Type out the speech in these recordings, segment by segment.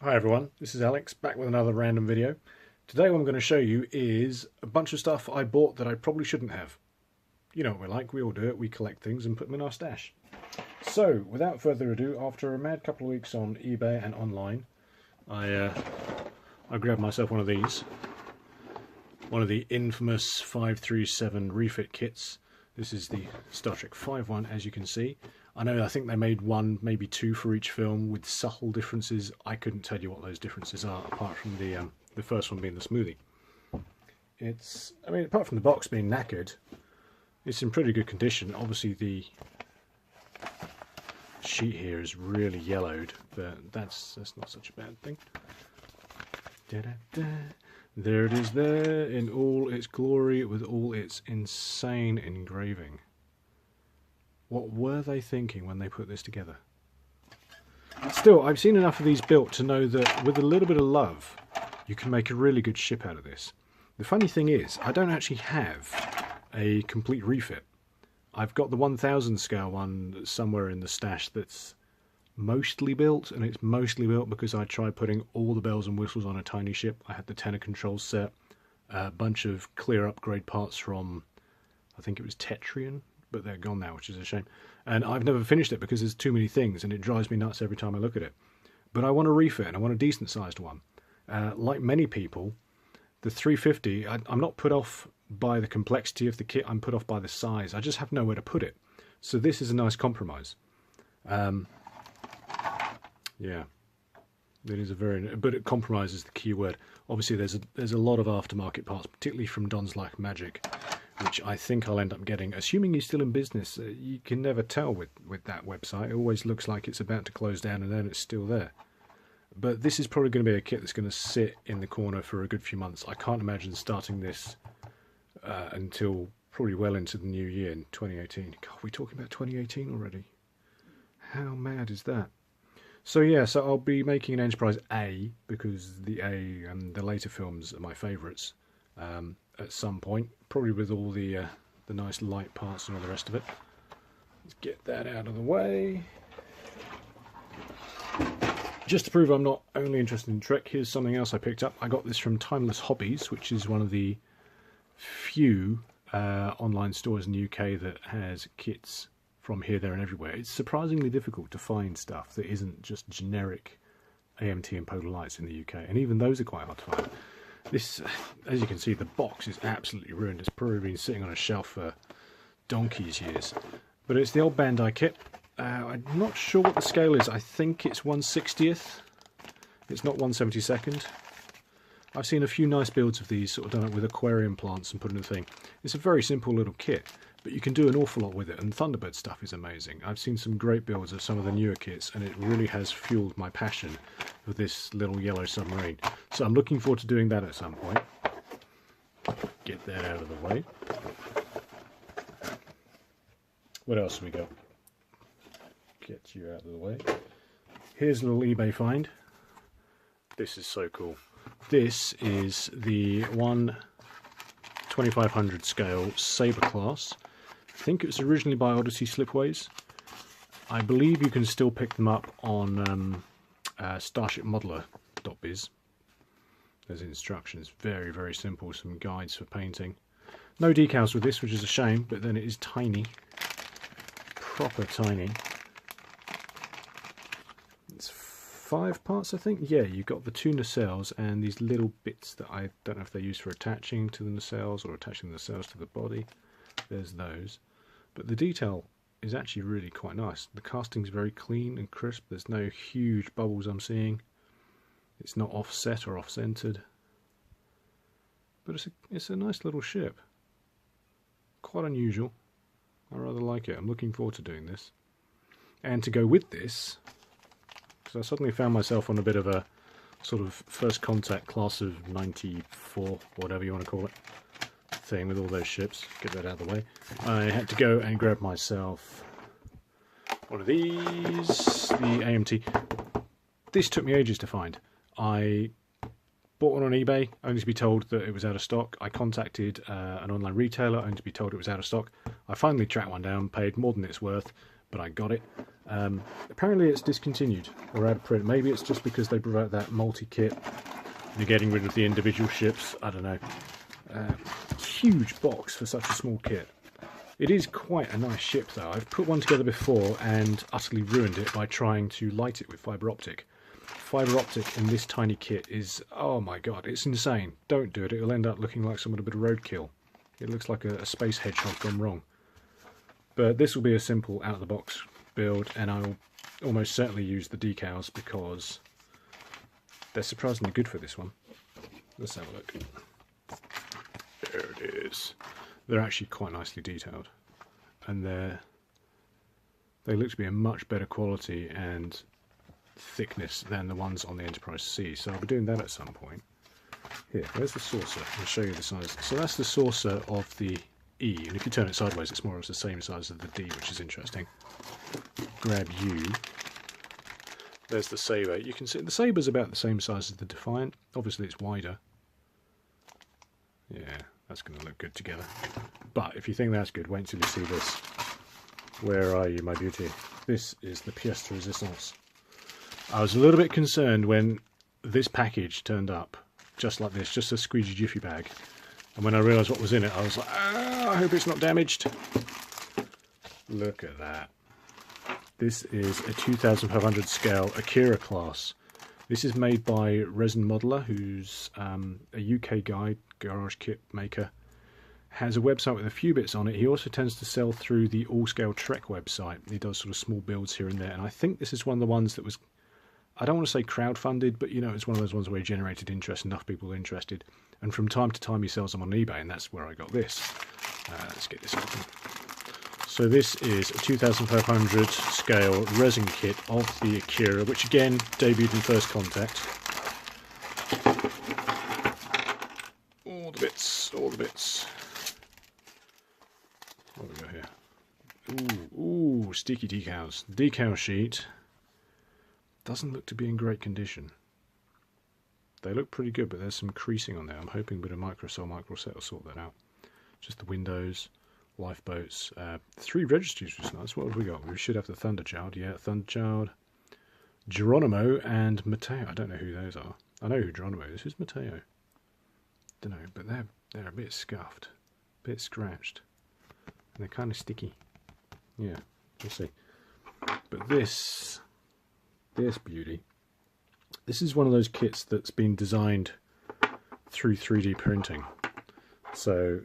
Hi everyone, this is Alex back with another random video. Today what I'm going to show you is a bunch of stuff I bought that I probably shouldn't have. You know what we're like, we all do it, we collect things and put them in our stash. So without further ado, after a mad couple of weeks on eBay and online, I grabbed myself one of these. One of the infamous 537 refit kits. This is the Star Trek V one, as you can see. I think they made one, maybe two for each film with subtle differences. I couldn't tell you what those differences are, apart from the first one being the smoothie. Apart from the box being knackered, it's in pretty good condition. Obviously the sheet here is really yellowed, but that's not such a bad thing. Da-da-da. There it is there, in all its glory, with all its insane engraving. What were they thinking when they put this together? Still, I've seen enough of these built to know that with a little bit of love, you can make a really good ship out of this. The funny thing is, I don't actually have a complete refit. I've got the 1000 scale one somewhere in the stash that's mostly built, and it's mostly built because I tried putting all the bells and whistles on a tiny ship. I had the tenor control set, a bunch of clear upgrade parts from, I think it was Tetrian, but they're gone now, which is a shame. And I've never finished it because there's too many things and it drives me nuts every time I look at it. But I want a refit, and I want a decent sized one. Like many people, the 350, I'm not put off by the complexity of the kit, I'm put off by the size. I just have nowhere to put it. So this is a nice compromise. Yeah, it is but it compromise is the key word. Obviously there's a lot of aftermarket parts, particularly from Don's Like Magic, which I think I'll end up getting, assuming he's still in business. You can never tell with that website. It always looks like it's about to close down and then it's still there. But this is probably going to be a kit that's going to sit in the corner for a good few months. I can't imagine starting this until probably well into the new year in 2018. God, we're talking about 2018 already. How mad is that? So yeah, so I'll be making an Enterprise A, because the A and the later films are my favourites. At some point, probably with all the nice light parts and all the rest of it. Let's get that out of the way. Just to prove I'm not only interested in Trek, here's something else I picked up. I got this from Timeless Hobbies, which is one of the few online stores in the UK that has kits from here, there and everywhere. It's surprisingly difficult to find stuff that isn't just generic AMT and Polar Lights in the UK, and even those are quite hard to find. This, as you can see, the box is absolutely ruined. It's probably been sitting on a shelf for donkey's years. But it's the old Bandai kit. I'm not sure what the scale is. I think it's 1/60th. It's not 1/72nd. I've seen a few nice builds of these, sort of done it with aquarium plants and put in a thing. It's a very simple little kit, but you can do an awful lot with it, and Thunderbird stuff is amazing. I've seen some great builds of some of the newer kits, and it really has fueled my passion for this little yellow submarine. So I'm looking forward to doing that at some point. Get that out of the way. What else have we got? Get you out of the way. Here's a little eBay find. This is so cool. This is the 1/2500 scale Sabre class. I think it was originally by Odyssey Slipways. I believe you can still pick them up on starshipmodeler.biz. There's instructions, very, very simple, some guides for painting. No decals with this, which is a shame, but then it is tiny. Proper tiny. It's 5 parts, I think. Yeah, you've got the 2 nacelles and these little bits that I don't know if they're used for attaching to the nacelles or attaching the nacelles to the body. There's those. But the detail is actually really quite nice. The casting's very clean and crisp. There's no huge bubbles I'm seeing. It's not offset or off-centered. But it's a nice little ship. Quite unusual. I rather like it. I'm looking forward to doing this. And to go with this, because I suddenly found myself on a bit of a sort of first contact class of 94, whatever you want to call it, thing with all those ships. Get that out of the way. I had to go and grab myself one of these, the AMT. This took me ages to find. I bought one on eBay, only to be told that it was out of stock. I contacted an online retailer, only to be told it was out of stock. I finally tracked one down, paid more than it's worth, but I got it. Apparently it's discontinued or out of print. Maybe it's just because they brought out that multi-kit. They're getting rid of the individual ships. I don't know. Huge box for such a small kit. It is quite a nice ship though. I've put one together before and utterly ruined it by trying to light it with fibre optic. Fibre optic in this tiny kit is, oh my god, it's insane. Don't do it. It'll end up looking like somewhat a bit of roadkill. It looks like a space hedgehog gone wrong. But this will be a simple out of the box build, and I'll almost certainly use the decals because they're surprisingly good for this one. Let's have a look. There it is. They're actually quite nicely detailed, and they look to be a much better quality and thickness than the ones on the Enterprise C, so I'll be doing that at some point. Here, there's the saucer. I'll show you the size. So that's the saucer of the E, and if you turn it sideways it's more or less the same size as the D, which is interesting. Grab U. There's the Sabre. You can see the Sabre's about the same size as the Defiant. Obviously it's wider. Yeah, that's going to look good together. But if you think that's good, wait until you see this. Where are you, my beauty? This is the pièce de résistance. I was a little bit concerned when this package turned up, just like this, just a squeegee jiffy bag. And when I realised what was in it, I was like, I hope it's not damaged. Look at that. This is a 2500 scale Akira class. This is made by Resin Modeler, who's a UK guy, garage kit maker. Has a website with a few bits on it. He also tends to sell through the All Scale Trek website. He does sort of small builds here and there. And I think this is one of the ones that was, I don't want to say crowdfunded, but you know, it's one of those ones where he generated interest, enough people interested. And from time to time he sells them on eBay, and that's where I got this. Let's get this open. So this is a 2500 scale resin kit of the Akira, which again debuted in First Contact. All the bits, all the bits. What have we got here? Ooh, sticky decals. Decal sheet. Doesn't look to be in great condition. They look pretty good, but there's some creasing on there. I'm hoping a bit of microset will sort that out. Just the windows, lifeboats, 3 registries, which is nice. What have we got? We should have the Thunderchild. Yeah, Thunderchild, Geronimo, and Mateo. I don't know who those are. I know who Geronimo is. Who's Mateo? Don't know, but they're a bit scuffed, a bit scratched, and they're kind of sticky. Yeah, we'll see. But this beauty. This is one of those kits that's been designed through 3D printing. So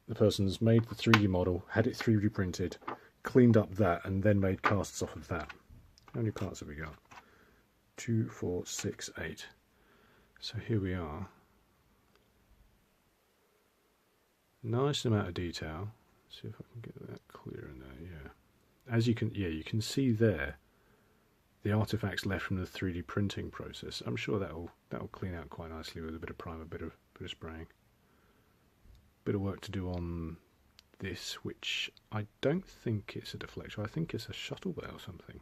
the person's made the 3D model, had it 3D printed, cleaned up that, and then made casts off of that. How many parts have we got? 2, 4, 6, 8. So here we are. Nice amount of detail. See if I can get that clear in there. Yeah. As you can see there the artifacts left from the 3D printing process. I'm sure that'll clean out quite nicely with a bit of primer, bit of spraying. Bit of work to do on this, which I don't think it's a deflector. I think it's a shuttle bay or something,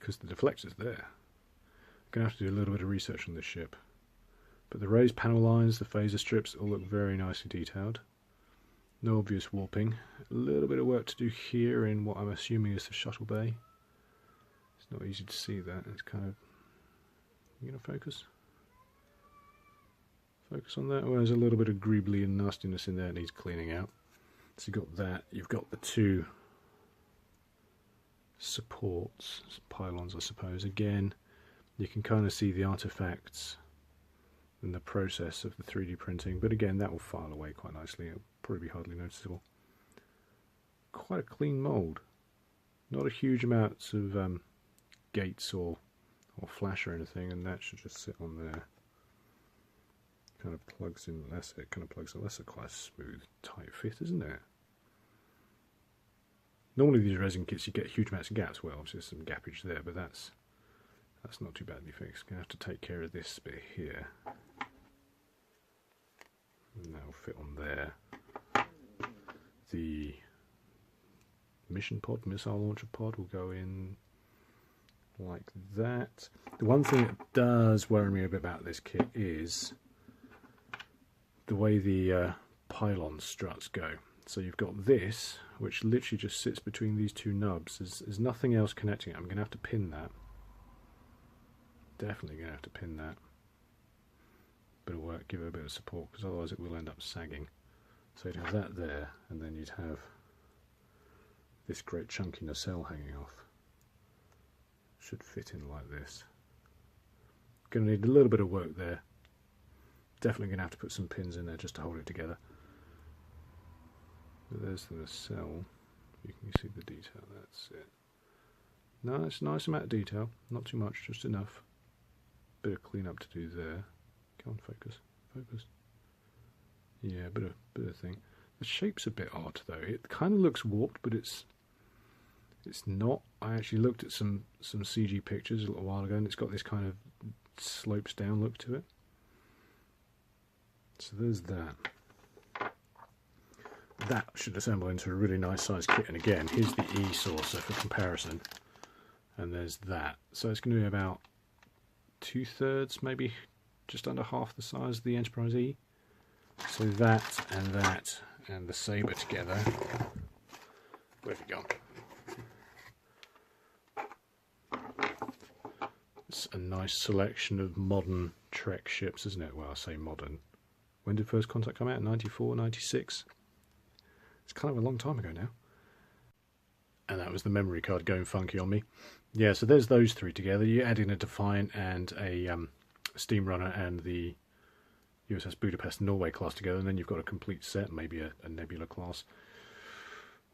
because the deflector's there. I'm going to have to do a little bit of research on this ship. But the raised panel lines, the phaser strips, all look very nicely detailed. No obvious warping. A little bit of work to do here in what I'm assuming is the shuttle bay. It's not easy to see that. It's kind of... You going to focus? Focus on that. Well, there's a little bit of greebly and nastiness in there that needs cleaning out. So you've got that. You've got the 2 supports, pylons I suppose. Again, you can kind of see the artifacts and the process of the 3D printing, but again that will file away quite nicely. It'll probably be hardly noticeable. Quite a clean mould. Not a huge amounts of gates or flash or anything, and that should just sit on there. Kind of plugs in less. It kind of plugs in. That's a quite smooth, tight fit, isn't it? Normally these resin kits you get huge amounts of gaps. Well, obviously there's some gappage there, but that's not too badly fixed. Gonna have to take care of this bit here. And that'll fit on there. The mission pod, missile launcher pod, will go in like that. The one thing that does worry me a bit about this kit is the way the pylon struts go. So you've got this, which literally just sits between these two nubs. There's nothing else connecting it. I'm going to have to pin that. Definitely going to have to pin that. Bit of work, give it a bit of support, because otherwise it will end up sagging. So you'd have that there, and then you'd have this great chunky nacelle hanging off. Should fit in like this. Going to need a little bit of work there. Definitely going to have to put some pins in there just to hold it together. But there's the nacelle. You can see the detail. That's it. Nice amount of detail. Not too much, just enough. Bit of cleanup to do there. Come on, focus. Yeah, a bit of thing. The shape's a bit odd though. It kind of looks warped, but it's not. I actually looked at some CG pictures a little while ago, and it's got this kind of slopes down look to it. So there's that. That should assemble into a really nice sized kit. And again, here's the E-saucer for comparison. And there's that. So it's going to be about 2/3, maybe just under half the size of the Enterprise E. So that and the Sabre together. Where have you gone? It's a nice selection of modern Trek ships, isn't it? Well, I say modern. When did First Contact come out? 94, 96? It's kind of a long time ago now. And that was the memory card going funky on me. Yeah, so there's those three together. You add in a Defiant and a Steam Runner and the USS Budapest Norway class together, and then you've got a complete set, maybe a Nebula class.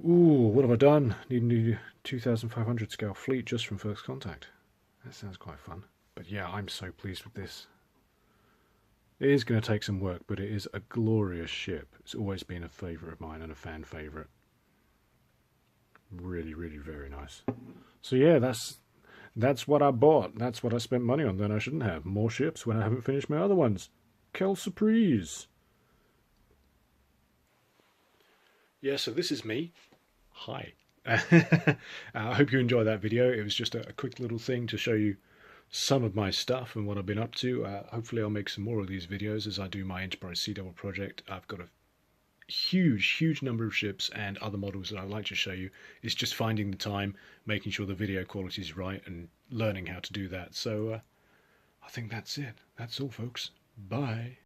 Ooh, what have I done? Need a new 2,500 scale fleet just from First Contact. That sounds quite fun. But yeah, I'm so pleased with this. It is going to take some work, but it is a glorious ship. It's always been a favourite of mine and a fan favourite. Really, really very nice. So yeah, that's what I bought. That's what I spent money on. Then I shouldn't have more ships when I haven't finished my other ones. Quelle surprise! Yeah, so this is me. Hi. I hope you enjoyed that video. It was just a quick little thing to show you some of my stuff and what I've been up to. Hopefully I'll make some more of these videos as I do my Enterprise Sea Devil project. I've got a huge number of ships and other models that I'd like to show you. It's just finding the time, making sure the video quality is right, and learning how to do that. So I think that's it. That's all, folks. Bye.